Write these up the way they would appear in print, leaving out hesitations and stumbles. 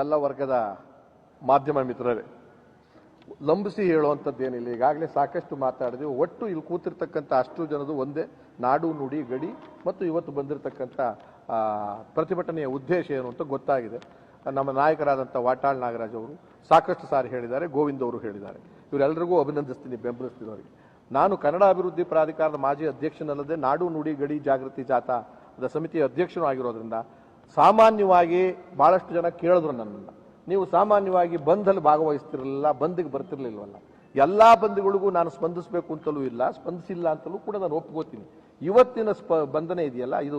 ಎಲ್ಲ ವರ್ಗದ ಮಾಧ್ಯಮ ಮಿತ್ರರೇ, ಲಂಬಿಸಿ ಹೇಳುವಂಥದ್ದೇನಿಲ್ಲ. ಈಗಾಗಲೇ ಸಾಕಷ್ಟು ಮಾತಾಡಿದ್ವಿ. ಒಟ್ಟು ಇಲ್ಲಿ ಕೂತಿರ್ತಕ್ಕಂಥ ಅಷ್ಟು ಜನದು ಒಂದೇ ನಾಡು ನುಡಿ ಗಡಿ ಮತ್ತು ಇವತ್ತು ಬಂದಿರತಕ್ಕಂಥ ಪ್ರತಿಭಟನೆಯ ಉದ್ದೇಶ ಏನು ಅಂತ ಗೊತ್ತಾಗಿದೆ. ನಮ್ಮ ನಾಯಕರಾದಂಥ ವಾಟಾಳ್ ನಾಗರಾಜ್ ಅವರು ಸಾಕಷ್ಟು ಸಾರಿ ಹೇಳಿದ್ದಾರೆ, ಗೋವಿಂದ್ ಅವರು ಹೇಳಿದ್ದಾರೆ. ಇವರೆಲ್ಲರಿಗೂ ಅಭಿನಂದಿಸ್ತೀನಿ, ಬೆಂಬಲಿಸ್ತೀನಿ ಅವರಿಗೆ. ನಾನು ಕನ್ನಡ ಅಭಿವೃದ್ಧಿ ಪ್ರಾಧಿಕಾರದ ಮಾಜಿ ಅಧ್ಯಕ್ಷನಲ್ಲದೆ ನಾಡು ನುಡಿ ಗಡಿ ಜಾಗೃತಿ ಜಾಥಾದ ಸಮಿತಿಯ ಅಧ್ಯಕ್ಷನೂ ಆಗಿರೋದ್ರಿಂದ ಸಾಮಾನ್ಯವಾಗಿ ಬಹಳಷ್ಟು ಜನ ಕೇಳಿದ್ರು ನನ್ನನ್ನು, ನೀವು ಸಾಮಾನ್ಯವಾಗಿ ಬಂದಲ್ಲಿ ಭಾಗವಹಿಸ್ತಿರಲಿಲ್ಲ, ಬಂದಿಗೆ ಬರ್ತಿರ್ಲಿಲ್ವಲ್ಲ. ಎಲ್ಲ ಬಂದಿಗಳಿಗೂ ನಾನು ಸ್ಪಂದಿಸಬೇಕು ಅಂತಲೂ ಇಲ್ಲ, ಸ್ಪಂದಿಸಿಲ್ಲ ಅಂತಲೂ ಕೂಡ ನಾನು ಒಪ್ಕೋತೀನಿ. ಇವತ್ತಿನ ಬಂಧನ ಇದೆಯಲ್ಲ, ಇದು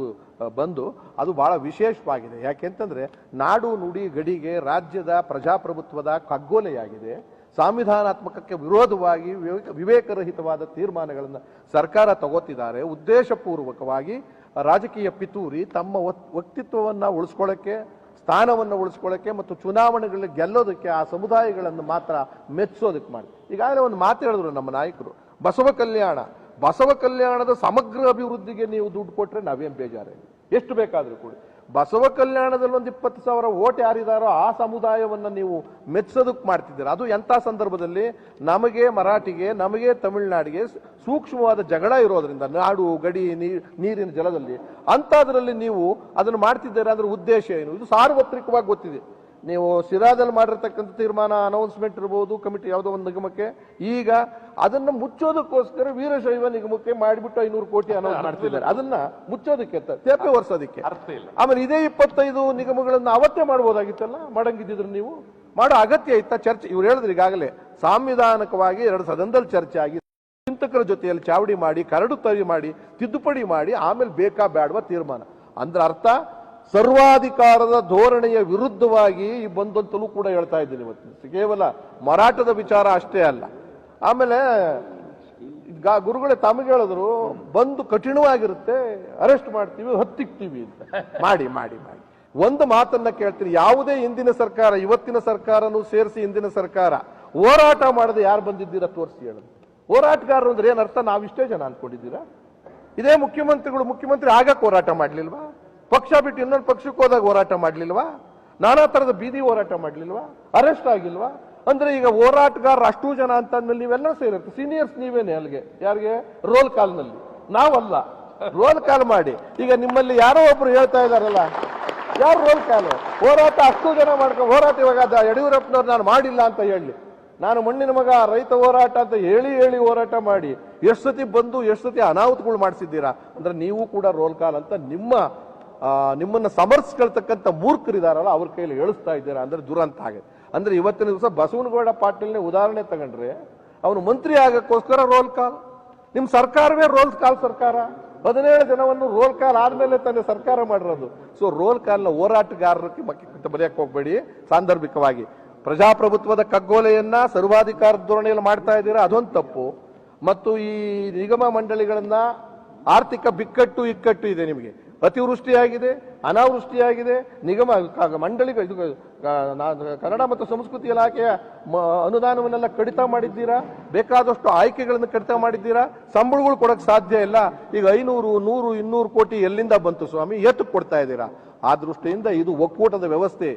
ಬಂದು ಅದು ಬಹಳ ವಿಶೇಷವಾಗಿದೆ. ಯಾಕೆಂತಂದ್ರೆ ನಾಡು ನುಡಿ ಗಡಿಗೆ ರಾಜ್ಯದ ಪ್ರಜಾಪ್ರಭುತ್ವದ ಕಗ್ಗೊಲೆಯಾಗಿದೆ. ಸಂವಿಧಾನಾತ್ಮಕಕ್ಕೆ ವಿರೋಧವಾಗಿ ವಿವೇಕರಹಿತವಾದ ತೀರ್ಮಾನಗಳನ್ನು ಸರ್ಕಾರ ತಗೋತಿದ್ದಾರೆ. ಉದ್ದೇಶಪೂರ್ವಕವಾಗಿ ರಾಜಕೀಯ ಪಿತೂರಿ ತಮ್ಮ ವ್ಯಕ್ತಿತ್ವವನ್ನು ಉಳಿಸ್ಕೊಳ್ಳೋಕ್ಕೆ, ಸ್ಥಾನವನ್ನು ಉಳಿಸ್ಕೊಳ್ಳೋಕ್ಕೆ ಮತ್ತು ಚುನಾವಣೆಗಳಲ್ಲಿ ಗೆಲ್ಲೋದಕ್ಕೆ ಆ ಸಮುದಾಯಗಳನ್ನು ಮಾತ್ರ ಮೆಚ್ಚೋದಕ್ಕೆ ಮಾಡಿ. ಈಗಾಗಲೇ ಒಂದು ಮಾತು ಹೇಳಿದ್ರು ನಮ್ಮ ನಾಯಕರು, ಬಸವ ಕಲ್ಯಾಣದ ಸಮಗ್ರ ಅಭಿವೃದ್ಧಿಗೆ ನೀವು ದುಡ್ಡು ಕೊಟ್ಟರೆ ನಾವೇನು ಬೇಜಾರೇ, ಎಷ್ಟು ಬೇಕಾದರೂ ಕೂಡ. ಬಸವ ಕಲ್ಯಾಣದಲ್ಲಿ ಒಂದು 20,000 ಓಟ್ ಯಾರಿದಾರೋ ಆ ಸಮುದಾಯವನ್ನು ನೀವು ಮೆಚ್ಚೋದಕ್ಕೆ ಮಾಡ್ತಿದ್ದೀರಾ. ಅದು ಎಂಥ ಸಂದರ್ಭದಲ್ಲಿ ನಮಗೆ ಮರಾಠಿಗೆ, ನಮಗೆ ತಮಿಳುನಾಡಿಗೆ ಸೂಕ್ಷ್ಮವಾದ ಜಗಳ ಇರೋದ್ರಿಂದ, ನಾಡು ಗಡಿ ನೀರಿನ ಜಲದಲ್ಲಿ ಅಂಥದ್ರಲ್ಲಿ ನೀವು ಅದನ್ನು ಮಾಡ್ತಿದ್ದೀರಾ ಅಂದ್ರೆ ಉದ್ದೇಶ ಏನು? ಇದು ಸಾರ್ವತ್ರಿಕವಾಗಿ ಗೊತ್ತಿದೆ. ನೀವು ಸಿರಾದಲ್ಲಿ ಮಾಡಿರ್ತಕ್ಕಂಥ ತೀರ್ಮಾನ, ಅನೌನ್ಸ್ಮೆಂಟ್ ಇರ್ಬೋದು, ಕಮಿಟಿ ಯಾವುದೋ ಒಂದು ನಿಗಮಕ್ಕೆ, ಈಗ ಅದನ್ನ ಮುಚ್ಚೋದಕ್ಕೋಸ್ಕರ ವೀರಶೈವ ನಿಗಮಕ್ಕೆ ಮಾಡಿಬಿಟ್ಟು 500 ಕೋಟಿ ಅನೌನ್ಸ್ ಮಾಡ್ತಿದ್ದಾರೆ. ಅದನ್ನ ಮುಚ್ಚೋದಕ್ಕೆ, ತೇಪೆ ಒರೆಸೋದಕ್ಕೆ. ಆಮೇಲೆ ಇದೇ 25 ನಿಗಮಗಳನ್ನ ಅವತ್ತೇ ಮಾಡ್ಬೋದಾಗಿತ್ತಲ್ಲ, ಮಾಡಂಗಿದ್ದಿದ್ರು ನೀವು. ಮಾಡೋ ಅಗತ್ಯ ಇತ್ತ? ಚರ್ಚೆ ಇವ್ರು ಹೇಳಿದ್ರು ಈಗಾಗಲೇ ಸಾಂವಿಧಾನಿಕವಾಗಿ 2 ಸದನದಲ್ಲಿ ಚರ್ಚೆ ಆಗಿ ಚಿಂತಕರ ಜೊತೆಯಲ್ಲಿ ಚಾವಡಿ ಮಾಡಿ, ಕರಡು ತರಿ ಮಾಡಿ, ತಿದ್ದುಪಡಿ ಮಾಡಿ, ಆಮೇಲೆ ಬೇಕಾ ಬೇಡವಾ ತೀರ್ಮಾನ. ಅಂದ್ರೆ ಅರ್ಥ ಸರ್ವಾಧಿಕಾರದ ಧೋರಣೆಯ ವಿರುದ್ಧವಾಗಿ ಬಂದಂತಲೂ ಕೂಡ ಹೇಳ್ತಾ ಇದ್ದೀನಿ ಇವತ್ತು. ಕೇವಲ ಮರಾಠದ ವಿಚಾರ ಅಷ್ಟೇ ಅಲ್ಲ. ಆಮೇಲೆ ಗುರುಗಳೇ ತಮಗೆ ಹೇಳಿದ್ರು, ಬಂದು ಕಠಿಣವಾಗಿರುತ್ತೆ, ಅರೆಸ್ಟ್ ಮಾಡ್ತೀವಿ, ಹತ್ತಿಕ್ತೀವಿ ಅಂತ. ಮಾಡಿ ಮಾಡಿ ಮಾಡಿ ಒಂದು ಮಾತನ್ನ ಕೇಳ್ತೀನಿ, ಯಾವುದೇ ಹಿಂದಿನ ಸರ್ಕಾರ, ಇವತ್ತಿನ ಸರ್ಕಾರನೂ ಸೇರಿಸಿ ಹಿಂದಿನ ಸರ್ಕಾರ ಹೋರಾಟ ಮಾಡದೆ ಯಾರು ಬಂದಿದ್ದೀರಾ ತೋರಿಸಿ ಹೇಳೋದು. ಹೋರಾಟಗಾರರು ಅಂದ್ರೆ ಏನರ್ಥ? ನಾವಿಷ್ಟೇ ಜನ ಅನ್ಕೊಂಡಿದ್ದೀರಾ? ಇದೇ ಮುಖ್ಯಮಂತ್ರಿ ಆಗಕ್ಕೆ ಹೋರಾಟ ಮಾಡ್ಲಿಲ್ವಾ? ಪಕ್ಷ ಬಿಟ್ಟು ಇನ್ನೊಂದು ಪಕ್ಷಕ್ಕೆ ಹೋದಾಗ ಹೋರಾಟ ಮಾಡ್ಲಿಲ್ವಾ? ನಾನಾ ತರದ ಬೀದಿ ಹೋರಾಟ ಮಾಡ್ಲಿಲ್ವಾ? ಅರೆಸ್ಟ್ ಆಗಿಲ್ವಾ? ಅಂದ್ರೆ ಈಗ ಹೋರಾಟಗಾರರು ಅಷ್ಟು ಜನ ಅಂತ ಅಂದ್ಮೇಲೆ ನೀವೆಲ್ಲ ಸೇರಿರ್ತೀವಿ. ಸೀನಿಯರ್ಸ್ ನೀವೇನೆ ಅಲ್ಲಿಗೆ, ಯಾರಿಗೆ? ರೋಲ್ ಕಾಲ್ನಲ್ಲಿ. ನಾವಲ್ಲ, ರೋಲ್ ಕಾಲ್ ಮಾಡಿ. ಈಗ ನಿಮ್ಮಲ್ಲಿ ಯಾರೋ ಒಬ್ರು ಹೇಳ್ತಾ ಇದಾರಲ್ಲ, ಯಾರು ರೋಲ್ ಕಾಲ್? ಹೋರಾಟ ಅಷ್ಟು ಜನ ಮಾಡ್ಕೊಂಡು ಹೋರಾಟ. ಇವಾಗ ಯಡಿಯೂರಪ್ಪನವ್ರು ನಾನು ಮಾಡಿಲ್ಲ ಅಂತ ಹೇಳಿ, ನಾನು ಮಣ್ಣಿನ ಮಗ, ರೈತ ಹೋರಾಟ ಅಂತ ಹೇಳಿ ಹೋರಾಟ ಮಾಡಿ ಎಷ್ಟು ಸತಿ ಬಂದು ಎಷ್ಟು ಸತಿ ಅನಾಹುತಗಳು ಮಾಡಿಸಿದ್ದೀರಾ. ಅಂದ್ರೆ ನೀವು ಕೂಡ ರೋಲ್ ಕಾಲ್ ಅಂತ ನಿಮ್ಮನ್ನ ಸಮರ್ಸ್ಕೊಳ್ತಕ್ಕಂಥ ಮೂರ್ಖರಿದಾರಲ್ಲ ಅವ್ರ ಕೈಯಲ್ಲಿ ಹೇಳಿಸ್ತಾ ಇದ್ದೀರಾ. ಅಂದ್ರೆ ದುರಂತ ಆಗಿದೆ. ಅಂದ್ರೆ ಇವತ್ತಿನ ದಿವಸ ಬಸವನಗೌಡ ಪಾಟೀಲ್ನೇ ಉದಾಹರಣೆ ತಗೊಂಡ್ರೆ, ಅವನು ಮಂತ್ರಿ ಆಗಕ್ಕೋಸ್ಕರ ರೋಲ್ ಕಾಲ್. ನಿಮ್ ಸರ್ಕಾರವೇ ರೋಲ್ ಕಾಲ್ ಸರ್ಕಾರ. 17 ಜನವನ್ನು ರೋಲ್ ಕಾಲ್ ಆದ್ಮೇಲೆ ತಾನೇ ಸರ್ಕಾರ ಮಾಡಿರೋದು. ಸೊ ರೋಲ್ ಕಾಲ್ನ ಹೋರಾಟಗಾರರಿಗೆ ಬರೆಯಕ್ಕೆ ಹೋಗ್ಬೇಡಿ. ಸಾಂದರ್ಭಿಕವಾಗಿ ಪ್ರಜಾಪ್ರಭುತ್ವದ ಕಗ್ಗೋಲೆಯನ್ನ ಸರ್ವಾಧಿಕಾರದ ಧೋರಣೆಯಲ್ಲಿ ಮಾಡ್ತಾ ಇದ್ದೀರಾ, ಅದೊಂದು ತಪ್ಪು. ಮತ್ತು ಈ ನಿಗಮ ಮಂಡಳಿಗಳನ್ನ ಆರ್ಥಿಕ ಬಿಕ್ಕಟ್ಟು ಇಕ್ಕಟ್ಟು ಇದೆ. ನಿಮಗೆ ಅತಿವೃಷ್ಟಿಯಾಗಿದೆ, ಅನಾವೃಷ್ಟಿಯಾಗಿದೆ. ನಿಗಮ ಮಂಡಳಿಗಳು, ಕನ್ನಡ ಮತ್ತು ಸಂಸ್ಕೃತಿ ಇಲಾಖೆಯ ಅನುದಾನವನ್ನೆಲ್ಲ ಕಡಿತ ಮಾಡಿದ್ದೀರಾ. ಬೇಕಾದಷ್ಟು ಆಯ್ಕೆಗಳನ್ನು ಕಡಿತ ಮಾಡಿದ್ದೀರಾ. ಸಂಬಳಗಳು ಕೊಡಕ್ಕೆ ಸಾಧ್ಯ ಇಲ್ಲ. ಈಗ 500, 100, 200 ಕೋಟಿ ಎಲ್ಲಿಂದ ಬಂತು ಸ್ವಾಮಿ? ಎತ್ತಕ್ಕೆ ಕೊಡ್ತಾ ಇದ್ದೀರಾ. ಆ ದೃಷ್ಟಿಯಿಂದ ಇದು ಒಕ್ಕೂಟದ ವ್ಯವಸ್ಥೆ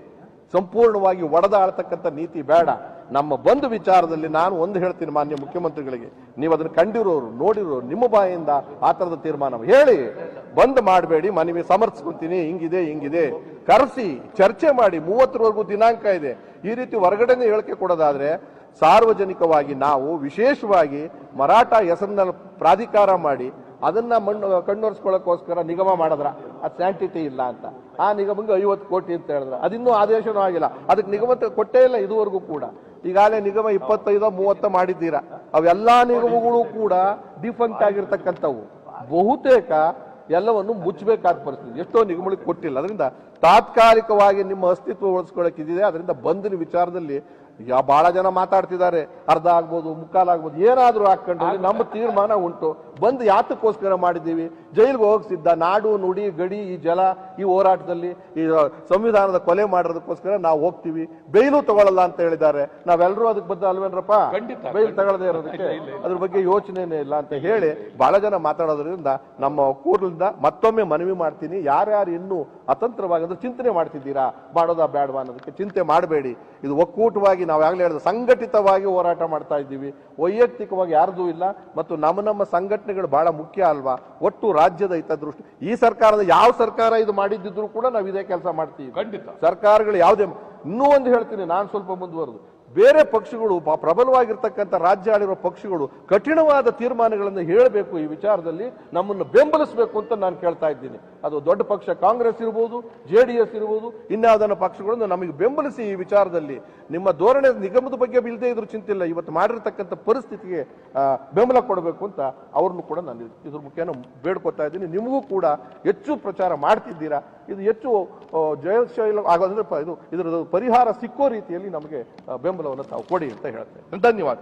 ಸಂಪೂರ್ಣವಾಗಿ ಒಡೆದಾಡ್ತಕ್ಕಂಥ ನೀತಿ ಬೇಡ. ನಮ್ಮ ಬಂಧು ವಿಚಾರದಲ್ಲಿ ನಾನು ಒಂದು ಹೇಳ್ತೀನಿ ಮಾನ್ಯ ಮುಖ್ಯಮಂತ್ರಿಗಳಿಗೆ, ನೀವು ಅದನ್ನು ಕಂಡಿರೋರು, ನೋಡಿರೋರು, ನಿಮ್ಮ ಬಾಯಿಂದ ಆ ತರದ ತೀರ್ಮಾನ ಹೇಳಿ, ಬಂದ್ ಮಾಡಬೇಡಿ. ಮನವಿ ಸಮರ್ಥಿಸ್ಕೊಂತೀನಿ, ಹಿಂಗಿದೆ ಕರೆಸಿ ಚರ್ಚೆ ಮಾಡಿ. 30ರವರೆಗೂ ದಿನಾಂಕ ಇದೆ. ಈ ರೀತಿ ಹೊರಗಡೆನೆ ಹೇಳಿಕೆ ಕೊಡೋದಾದ್ರೆ ಸಾರ್ವಜನಿಕವಾಗಿ ನಾವು ವಿಶೇಷವಾಗಿ ಮರಾಠ ಹೆಸರಿನಲ್ಲಿ ಪ್ರಾಧಿಕಾರ ಮಾಡಿ ಅದನ್ನ ಕಣ್ಣೊರೆಸ್ಕೊಳ್ಳೋಕ್ಕೋಸ್ಕರ ನಿಗಮ ಮಾಡಿದ್ರ, ಅದು ಸ್ಯಾಂಟಿಟಿ ಇಲ್ಲ ಅಂತ. ಆ ನಿಗಮಕ್ಕೆ 50 ಕೋಟಿ ಅಂತ ಹೇಳಿದ್ರೆ ಅದಿನ್ನೂ ಆದೇಶನೂ ಆಗಿಲ್ಲ. ಅದಕ್ಕೆ ನಿಗಮ ಕೊಟ್ಟೇ ಇಲ್ಲ ಇದುವರೆಗೂ ಕೂಡ. ಈಗಾಗಲೇ ನಿಗಮ 25, 30 ಮಾಡಿದ್ದೀರಾ. ಅವೆಲ್ಲಾ ನಿಗಮಗಳು ಕೂಡ ಡಿಫಂಕ್ಟ್ ಆಗಿರ್ತಕ್ಕಂಥವು. ಬಹುತೇಕ ಎಲ್ಲವನ್ನು ಮುಚ್ಚಬೇಕಾದ ಪರಿಸ್ಥಿತಿ. ಎಷ್ಟೋ ನಿಗಮಗಳಿಗೆ ಕೊಟ್ಟಿಲ್ಲ. ಅದರಿಂದ ತಾತ್ಕಾಲಿಕವಾಗಿ ನಿಮ್ಮ ಅಸ್ತಿತ್ವ ಉಳಿಸ್ಕೊಳ್ಳೋಕ್ಕಿದೆ. ಅದರಿಂದ ಬಂದಿನ ವಿಚಾರದಲ್ಲಿ ಬಹಳ ಜನ ಮಾತಾಡ್ತಿದ್ದಾರೆ, ಅರ್ಧ ಆಗ್ಬೋದು, ಮುಕ್ಕಾಲಾಗ್ಬೋದು, ಏನಾದ್ರೂ ಹಾಕೊಂಡು ನಮ್ಮ ತೀರ್ಮಾನ ಉಂಟು. ಬಂದು ಯಾತಕ್ಕೋಸ್ಕರ ಮಾಡಿದ್ದೀವಿ? ಜೈಲಿಗೆ ಹೋಗಿಸಿದ್ದ ನಾಡು ನುಡಿ ಗಡಿ ಈ ಜಲ ಈ ಹೋರಾಟದಲ್ಲಿ ಈ ಸಂವಿಧಾನದ ಕೊಲೆ ಮಾಡೋದಕ್ಕೋಸ್ಕರ ನಾವು ಹೋಗ್ತೀವಿ, ಬೇಯ್ಲು ತಗೊಳ್ಳಲ್ಲ ಅಂತ ಹೇಳಿದ್ದಾರೆ. ನಾವೆಲ್ಲರೂ ಅದಕ್ಕೆ ಬದ್ಧ ಅಲ್ವೇನ್ರಪ್ಪ? ಬೇಲ್ ತಗೊಳ್ಳದೆ ಇರೋದಕ್ಕೆ ಅದ್ರ ಬಗ್ಗೆ ಯೋಚನೆನೇ ಇಲ್ಲ ಅಂತ ಹೇಳಿ ಬಹಳ ಜನ ಮಾತಾಡೋದ್ರಿಂದ ನಮ್ಮ ಕೂಡಲಿಂದ ಮತ್ತೊಮ್ಮೆ ಮನವಿ ಮಾಡ್ತೀನಿ, ಯಾರ್ಯಾರು ಇನ್ನೂ ಅತಂತ್ರವಾಗಿ ಅಂದ್ರೆ ಚಿಂತನೆ ಮಾಡ್ತಿದ್ದೀರಾ, ಮಾಡೋದಾ ಬೇಡವಾ ಅನ್ನೋದಕ್ಕೆ ಚಿಂತೆ ಮಾಡಬೇಡಿ. ಇದು ಒಕ್ಕೂಟವಾಗಿ ನಾವಾಗಲೇ ಹೇಳಿದ ಸಂಘಟಿತವಾಗಿ ಹೋರಾಟ ಮಾಡ್ತಾ ಇದ್ದೀವಿ, ವೈಯಕ್ತಿಕವಾಗಿ ಯಾರ್ದೂ ಇಲ್ಲ. ಮತ್ತು ನಮ್ಮ ಸಂಘಟನೆಗಳು ಬಹಳ ಮುಖ್ಯ ಅಲ್ವಾ, ಒಟ್ಟು ರಾಜ್ಯದ ಹಿತದೃಷ್ಟಿ. ಈ ಸರ್ಕಾರದ ಯಾವ ಸರ್ಕಾರ ಇದು ಮಾಡಿದ್ದಿದ್ರು ಕೂಡ ನಾವು ಇದೇ ಕೆಲಸ ಮಾಡ್ತೀವಿ. ಖಂಡಿತ ಸರ್ಕಾರಗಳು ಯಾವುದೇ, ಇನ್ನೂ ಒಂದು ಹೇಳ್ತೀನಿ ನಾನು ಸ್ವಲ್ಪ ಮುಂದುವರೆದು, ಬೇರೆ ಪಕ್ಷಗಳು ಪ್ರಬಲವಾಗಿರ್ತಕ್ಕಂಥ ರಾಜ್ಯ ಆಳಿರುವ ಪಕ್ಷಗಳು ಕಠಿಣವಾದ ತೀರ್ಮಾನಗಳನ್ನು ಹೇಳಬೇಕು, ಈ ವಿಚಾರದಲ್ಲಿ ನಮ್ಮನ್ನು ಬೆಂಬಲಿಸಬೇಕು ಅಂತ ನಾನು ಕೇಳ್ತಾ ಇದ್ದೀನಿ. ಅದು ದೊಡ್ಡ ಪಕ್ಷ ಕಾಂಗ್ರೆಸ್ ಇರ್ಬೋದು, JDS ಇರ್ಬೋದು, ಇನ್ಯಾವುದನ್ನ ಪಕ್ಷಗಳನ್ನು ನಮಗೆ ಬೆಂಬಲಿಸಿ ಈ ವಿಚಾರದಲ್ಲಿ. ನಿಮ್ಮ ಧೋರಣೆ ನಿಗಮದ ಬಗ್ಗೆ ಇಲ್ಲದೆ ಇದ್ರ ಚಿಂತಿಲ್ಲ, ಇವತ್ತು ಮಾಡಿರ್ತಕ್ಕಂಥ ಪರಿಸ್ಥಿತಿಗೆ ಬೆಂಬಲ ಕೊಡಬೇಕು ಅಂತ ಅವ್ರನ್ನು ಕೂಡ ನಾನು ಇದ್ರ ಮುಖ್ಯನ ಬೇಡ್ಕೊತಾ ಇದ್ದೀನಿ. ನಿಮಗೂ ಕೂಡ ಹೆಚ್ಚು ಪ್ರಚಾರ ಮಾಡ್ತಿದ್ದೀರಾ, ಇದು ಹೆಚ್ಚು ಜಯಶೀಲ ಆಗೋದ್ರೆ ಇದರ ಪರಿಹಾರ ಸಿಕ್ಕೋ ರೀತಿಯಲ್ಲಿ ನಮಗೆ ಬೆಂಬಲವನ್ನು ತಾವು ಕೊಡಿ ಅಂತ ಹೇಳ್ತೇನೆ. ಧನ್ಯವಾದ.